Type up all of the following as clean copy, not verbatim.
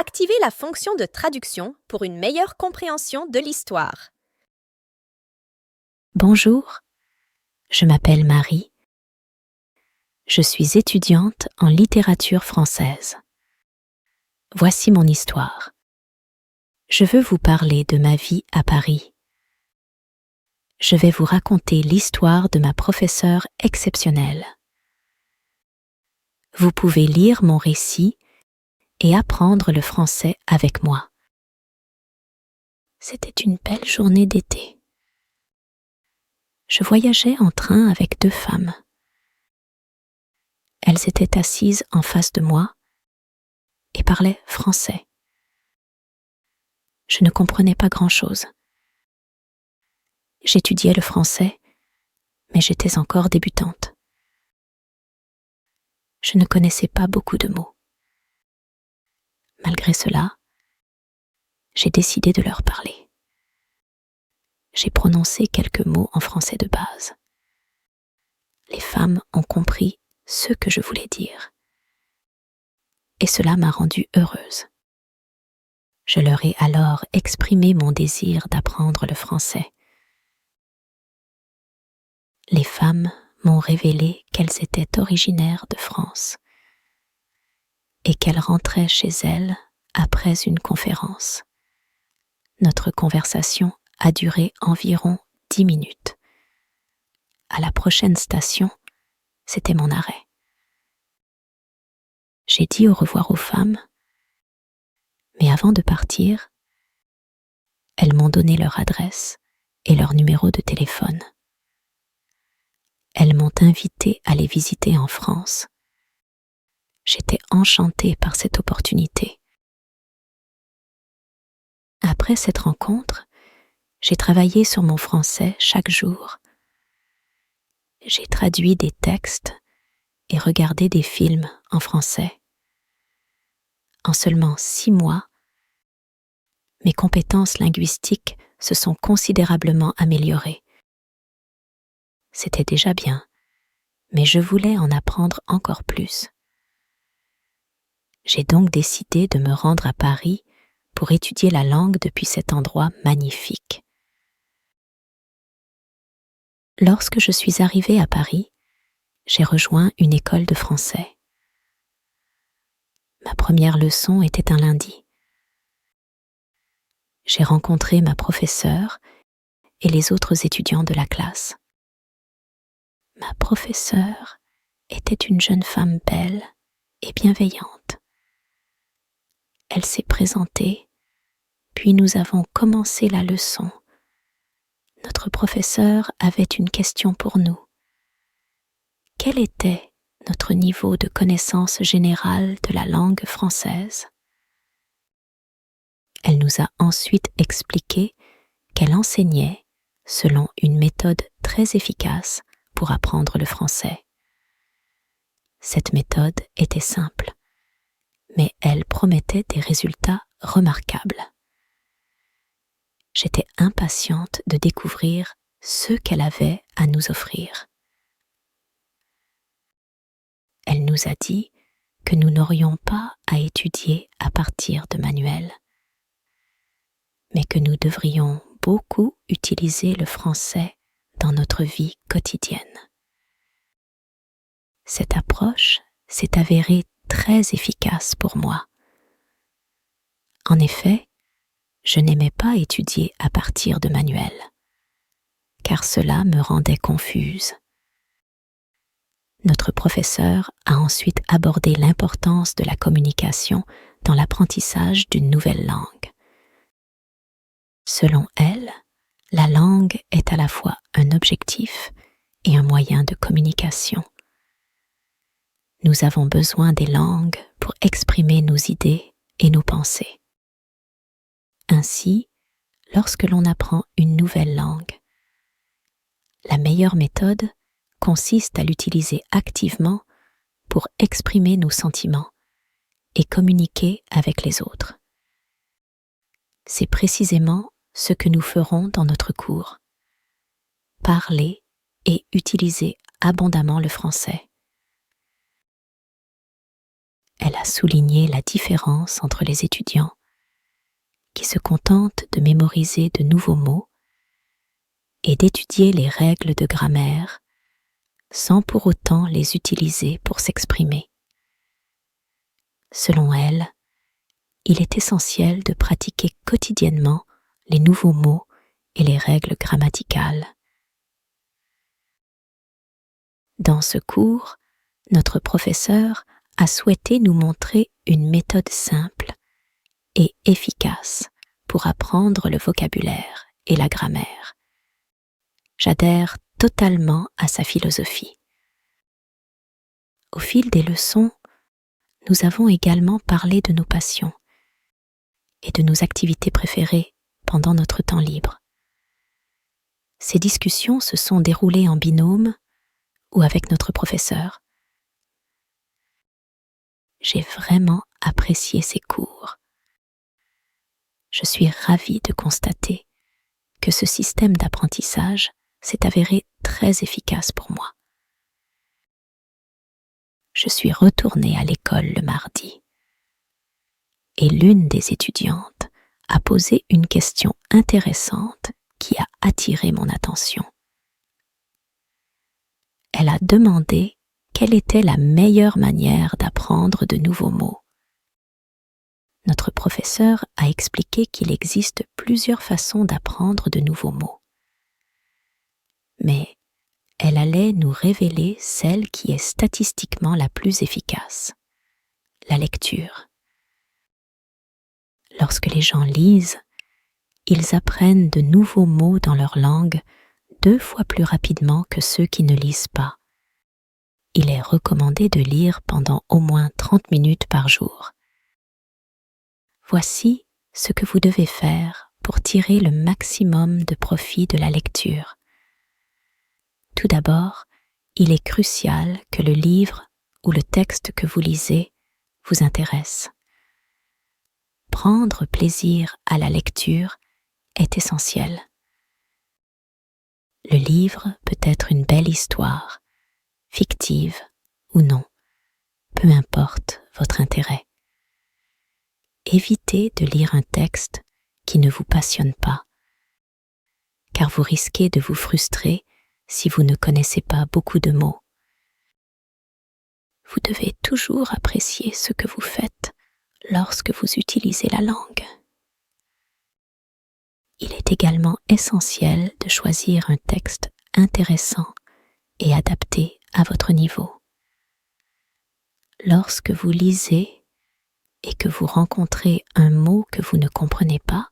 Activez la fonction de traduction pour une meilleure compréhension de l'histoire. Bonjour, je m'appelle Marie. Je suis étudiante en littérature française. Voici mon histoire. Je veux vous parler de ma vie à Paris. Je vais vous raconter l'histoire de ma professeure exceptionnelle. Vous pouvez lire mon récit et apprendre le français avec moi. C'était une belle journée d'été. Je voyageais en train avec deux femmes. Elles étaient assises en face de moi et parlaient français. Je ne comprenais pas grand-chose. J'étudiais le français, mais j'étais encore débutante. Je ne connaissais pas beaucoup de mots. Malgré cela, j'ai décidé de leur parler. J'ai prononcé quelques mots en français de base. Les femmes ont compris ce que je voulais dire. Et cela m'a rendue heureuse. Je leur ai alors exprimé mon désir d'apprendre le français. Les femmes m'ont révélé qu'elles étaient originaires de France et qu'elles rentraient chez elles après une conférence. Notre conversation a duré environ 10 minutes. À la prochaine station, c'était mon arrêt. J'ai dit au revoir aux femmes, mais avant de partir, elles m'ont donné leur adresse et leur numéro de téléphone. Elles m'ont invité à les visiter en France. J'étais enchantée par cette opportunité. Après cette rencontre, j'ai travaillé sur mon français chaque jour. J'ai traduit des textes et regardé des films en français. En seulement 6 mois, mes compétences linguistiques se sont considérablement améliorées. C'était déjà bien, mais je voulais en apprendre encore plus. J'ai donc décidé de me rendre à Paris pour étudier la langue depuis cet endroit magnifique. Lorsque je suis arrivée à Paris, j'ai rejoint une école de français. Ma première leçon était un lundi. J'ai rencontré ma professeure et les autres étudiants de la classe. Ma professeure était une jeune femme belle et bienveillante. Elle s'est présentée, puis nous avons commencé la leçon. Notre professeur avait une question pour nous. Quel était notre niveau de connaissance générale de la langue française? Elle nous a ensuite expliqué qu'elle enseignait selon une méthode très efficace pour apprendre le français. Cette méthode était simple, mais elle promettait des résultats remarquables. J'étais impatiente de découvrir ce qu'elle avait à nous offrir. Elle nous a dit que nous n'aurions pas à étudier à partir de manuels, mais que nous devrions beaucoup utiliser le français dans notre vie quotidienne. Cette approche s'est avérée très efficace pour moi. En effet, je n'aimais pas étudier à partir de manuels, car cela me rendait confuse. Notre professeur a ensuite abordé l'importance de la communication dans l'apprentissage d'une nouvelle langue. Selon elle, la langue est à la fois un objectif et un moyen de communication. Nous avons besoin des langues pour exprimer nos idées et nos pensées. Ainsi, lorsque l'on apprend une nouvelle langue, la meilleure méthode consiste à l'utiliser activement pour exprimer nos sentiments et communiquer avec les autres. C'est précisément ce que nous ferons dans notre cours. Parler et utiliser abondamment le français. elle a souligné la différence entre les étudiants qui se contentent de mémoriser de nouveaux mots et d'étudier les règles de grammaire sans pour autant les utiliser pour s'exprimer. Selon elle, il est essentiel de pratiquer quotidiennement les nouveaux mots et les règles grammaticales. Dans ce cours, notre professeur a souhaité nous montrer une méthode simple et efficace pour apprendre le vocabulaire et la grammaire. J'adhère totalement à sa philosophie. Au fil des leçons, nous avons également parlé de nos passions et de nos activités préférées pendant notre temps libre. Ces discussions se sont déroulées en binôme ou avec notre professeur. J'ai vraiment apprécié ces cours. Je suis ravie de constater que ce système d'apprentissage s'est avéré très efficace pour moi. Je suis retournée à l'école le mardi et l'une des étudiantes a posé une question intéressante qui a attiré mon attention. Elle a demandé quelle était la meilleure manière d'apprendre de nouveaux mots. Notre professeur a expliqué qu'il existe plusieurs façons d'apprendre de nouveaux mots. Mais elle allait nous révéler celle qui est statistiquement la plus efficace, la lecture. Lorsque les gens lisent, ils apprennent de nouveaux mots dans leur langue 2 fois plus rapidement que ceux qui ne lisent pas. Il est recommandé de lire pendant au moins 30 minutes par jour. Voici ce que vous devez faire pour tirer le maximum de profit de la lecture. Tout d'abord, il est crucial que le livre ou le texte que vous lisez vous intéresse. Prendre plaisir à la lecture est essentiel. Le livre peut être une belle histoire, fictive ou non, peu importe votre intérêt. Évitez de lire un texte qui ne vous passionne pas, car vous risquez de vous frustrer si vous ne connaissez pas beaucoup de mots. Vous devez toujours apprécier ce que vous faites lorsque vous utilisez la langue. Il est également essentiel de choisir un texte intéressant et adapté à votre niveau. Lorsque vous lisez et que vous rencontrez un mot que vous ne comprenez pas,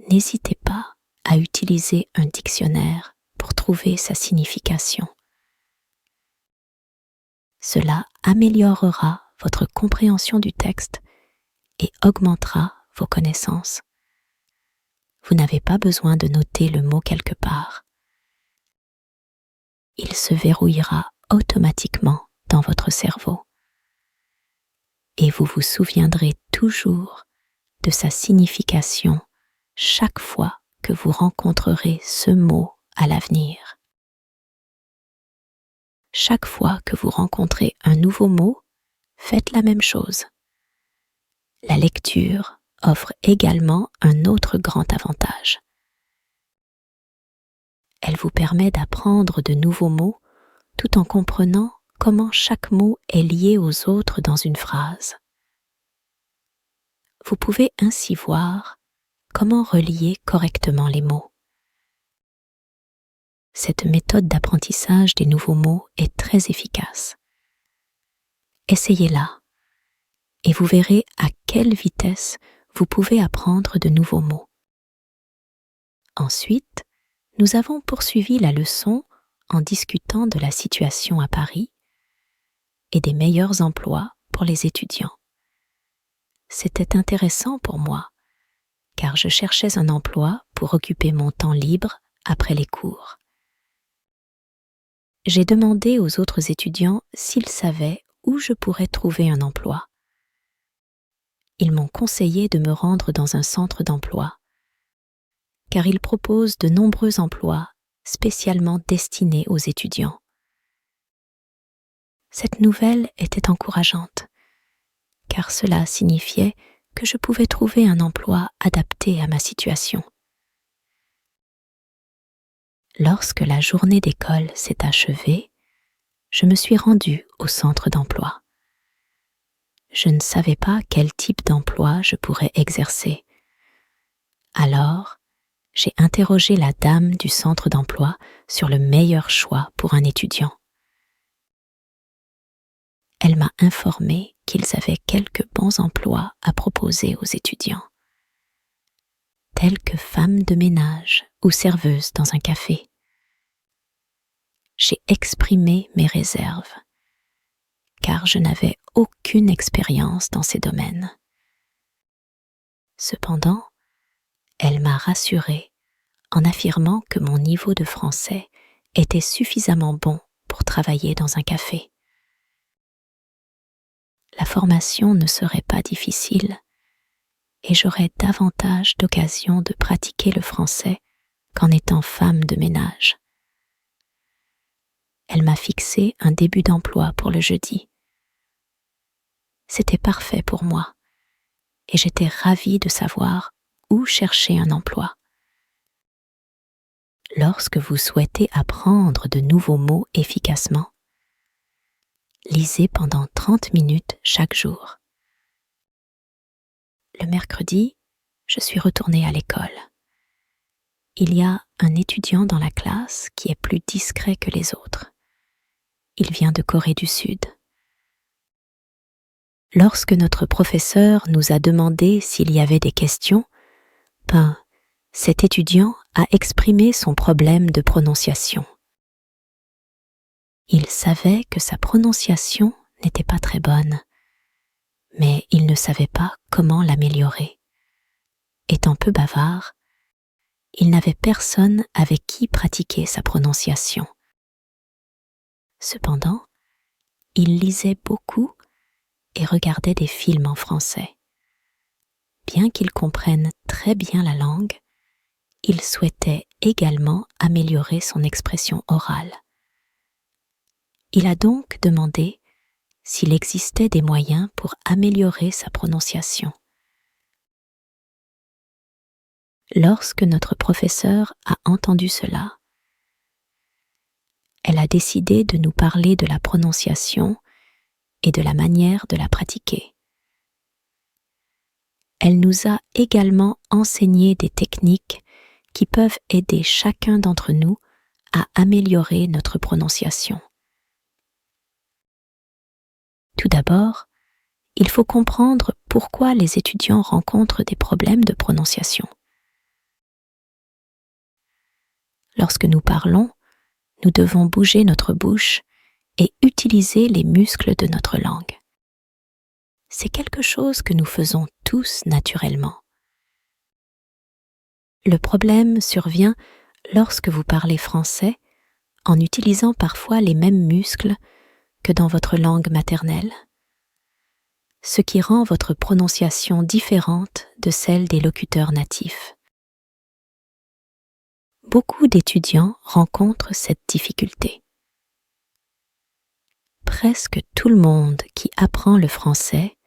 n'hésitez pas à utiliser un dictionnaire pour trouver sa signification. Cela améliorera votre compréhension du texte et augmentera vos connaissances. Vous n'avez pas besoin de noter le mot quelque part. Il se verrouillera automatiquement dans votre cerveau. Et vous vous souviendrez toujours de sa signification chaque fois que vous rencontrerez ce mot à l'avenir. Chaque fois que vous rencontrez un nouveau mot, faites la même chose. La lecture offre également un autre grand avantage. Elle vous permet d'apprendre de nouveaux mots tout en comprenant comment chaque mot est lié aux autres dans une phrase. Vous pouvez ainsi voir comment relier correctement les mots. Cette méthode d'apprentissage des nouveaux mots est très efficace. Essayez-la et vous verrez à quelle vitesse vous pouvez apprendre de nouveaux mots. Ensuite, nous avons poursuivi la leçon en discutant de la situation à Paris et des meilleurs emplois pour les étudiants. C'était intéressant pour moi, car je cherchais un emploi pour occuper mon temps libre après les cours. J'ai demandé aux autres étudiants s'ils savaient où je pourrais trouver un emploi. Ils m'ont conseillé de me rendre dans un centre d'emploi, car ils proposent de nombreux emplois spécialement destinés aux étudiants. Cette nouvelle était encourageante, car cela signifiait que je pouvais trouver un emploi adapté à ma situation. Lorsque la journée d'école s'est achevée, je me suis rendue au centre d'emploi. Je ne savais pas quel type d'emploi je pourrais exercer. Alors, j'ai interrogé la dame du centre d'emploi sur le meilleur choix pour un étudiant. Elle m'a informé qu'ils avaient quelques bons emplois à proposer aux étudiants, tels que femme de ménage ou serveuse dans un café. J'ai exprimé mes réserves, car je n'avais aucune expérience dans ces domaines. Cependant, elle m'a rassurée en affirmant que mon niveau de français était suffisamment bon pour travailler dans un café. La formation ne serait pas difficile et j'aurais davantage d'occasions de pratiquer le français qu'en étant femme de ménage. Elle m'a fixé un début d'emploi pour le jeudi. C'était parfait pour moi et j'étais ravie de savoir où chercher un emploi. Lorsque vous souhaitez apprendre de nouveaux mots efficacement, lisez pendant 30 minutes chaque jour. Le mercredi, je suis retournée à l'école. Il y a un étudiant dans la classe qui est plus discret que les autres. Il vient de Corée du Sud. Lorsque notre professeur nous a demandé s'il y avait des questions, cet étudiant a exprimé son problème de prononciation. Il savait que sa prononciation n'était pas très bonne, mais il ne savait pas comment l'améliorer. Étant peu bavard, il n'avait personne avec qui pratiquer sa prononciation. Cependant, il lisait beaucoup et regardait des films en français. Bien qu'il comprenne très bien la langue, il souhaitait également améliorer son expression orale. Il a donc demandé s'il existait des moyens pour améliorer sa prononciation. Lorsque notre professeure a entendu cela, elle a décidé de nous parler de la prononciation et de la manière de la pratiquer. Elle nous a également enseigné des techniques qui peuvent aider chacun d'entre nous à améliorer notre prononciation. Tout d'abord, il faut comprendre pourquoi les étudiants rencontrent des problèmes de prononciation. Lorsque nous parlons, nous devons bouger notre bouche et utiliser les muscles de notre langue. C'est quelque chose que nous faisons tous naturellement. Le problème survient lorsque vous parlez français en utilisant parfois les mêmes muscles que dans votre langue maternelle, ce qui rend votre prononciation différente de celle des locuteurs natifs. Beaucoup d'étudiants rencontrent cette difficulté. Presque tout le monde qui apprend le français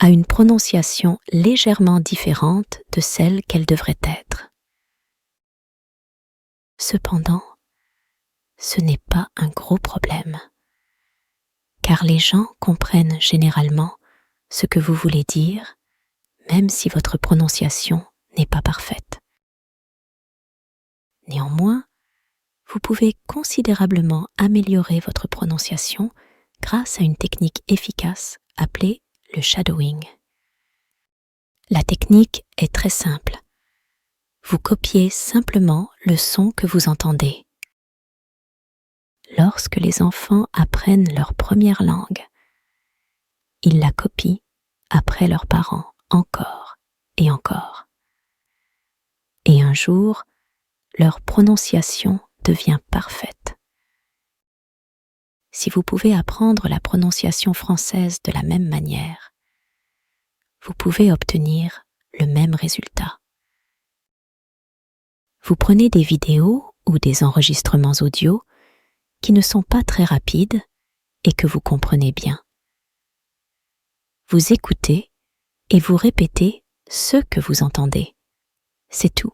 a une prononciation légèrement différente de celle qu'elle devrait être. Cependant, ce n'est pas un gros problème, car les gens comprennent généralement ce que vous voulez dire, même si votre prononciation n'est pas parfaite. Néanmoins, vous pouvez considérablement améliorer votre prononciation grâce à une technique efficace appelée le shadowing. La technique est très simple. Vous copiez simplement le son que vous entendez. Lorsque les enfants apprennent leur première langue, ils la copient après leurs parents encore et encore. Et un jour, leur prononciation devient parfaite. Si vous pouvez apprendre la prononciation française de la même manière, vous pouvez obtenir le même résultat. Vous prenez des vidéos ou des enregistrements audio qui ne sont pas très rapides et que vous comprenez bien. vous écoutez et vous répétez ce que vous entendez. C'est tout.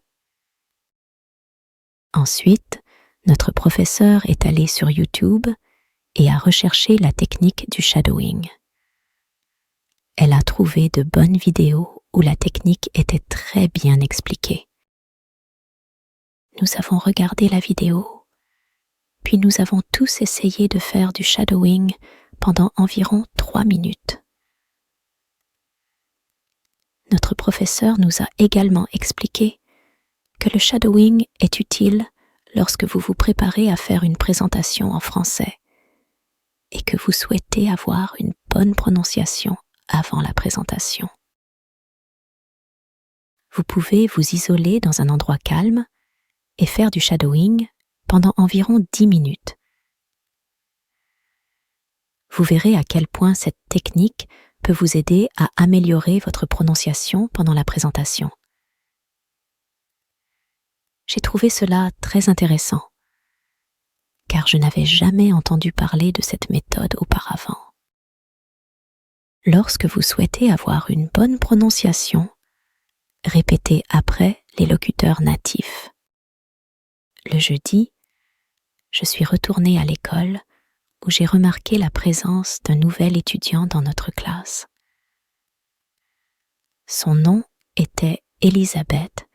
Ensuite, notre professeur est allé sur YouTube et a recherché la technique du shadowing. Elle a trouvé de bonnes vidéos où la technique était très bien expliquée. Nous avons regardé la vidéo, puis nous avons tous essayé de faire du shadowing pendant environ 3 minutes. Notre professeur nous a également expliqué que le shadowing est utile lorsque vous vous préparez à faire une présentation en français et que vous souhaitez avoir une bonne prononciation avant la présentation. Vous pouvez vous isoler dans un endroit calme et faire du shadowing pendant environ 10 minutes. Vous verrez à quel point cette technique peut vous aider à améliorer votre prononciation pendant la présentation. J'ai trouvé cela très intéressant, car je n'avais jamais entendu parler de cette méthode auparavant. Lorsque vous souhaitez avoir une bonne prononciation, répétez après les locuteurs natifs. Le jeudi, je suis retournée à l'école où j'ai remarqué la présence d'un nouvel étudiant dans notre classe. Son nom était Elisabeth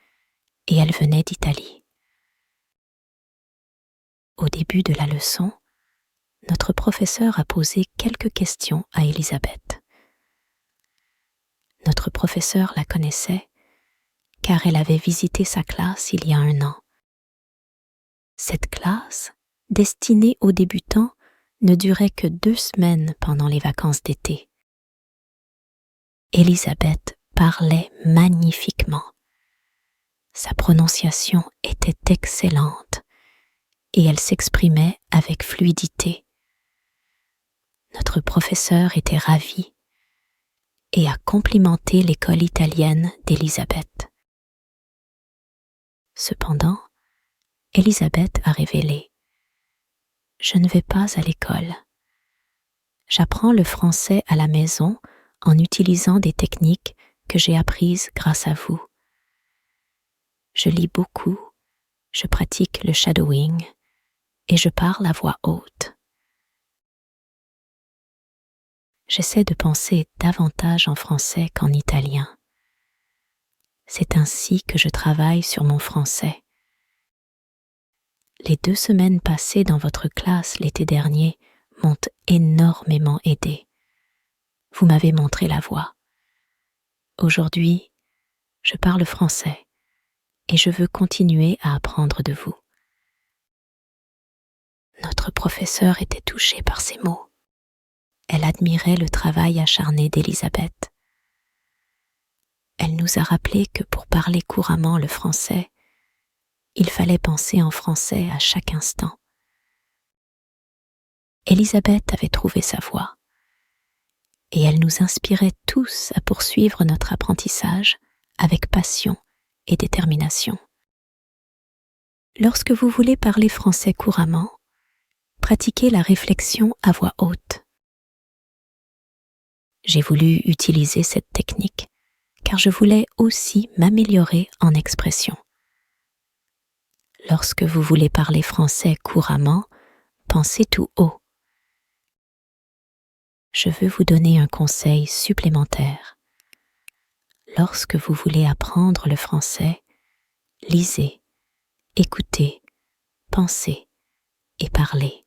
et elle venait d'Italie. Au début de la leçon, notre professeur a posé quelques questions à Elisabeth. Notre professeur la connaissait car elle avait visité sa classe il y a 1 an. Cette classe, destinée aux débutants, ne durait que 2 semaines pendant les vacances d'été. Elisabeth parlait magnifiquement. Sa prononciation était excellente et elle s'exprimait avec fluidité. Notre professeur était ravi et a complimenté l'école italienne d'Elisabeth. Cependant, Elisabeth a révélé: « Je ne vais pas à l'école. J'apprends le français à la maison en utilisant des techniques que j'ai apprises grâce à vous. Je lis beaucoup, je pratique le shadowing et je parle à voix haute. J'essaie de penser davantage en français qu'en italien. C'est ainsi que je travaille sur mon français. Les 2 semaines passées dans votre classe l'été dernier m'ont énormément aidé. Vous m'avez montré la voie. Aujourd'hui, je parle français et je veux continuer à apprendre de vous. » Notre professeure était touchée par ces mots. Elle admirait le travail acharné d'Elisabeth. Elle nous a rappelé que pour parler couramment le français, il fallait penser en français à chaque instant. Elisabeth avait trouvé sa voie et elle nous inspirait tous à poursuivre notre apprentissage avec passion et détermination. Lorsque vous voulez parler français couramment, pratiquez la réflexion à voix haute. J'ai voulu utiliser cette technique car je voulais aussi m'améliorer en expression. Lorsque vous voulez parler français couramment, pensez tout haut. Je veux vous donner un conseil supplémentaire. Lorsque vous voulez apprendre le français, lisez, écoutez, pensez et parlez.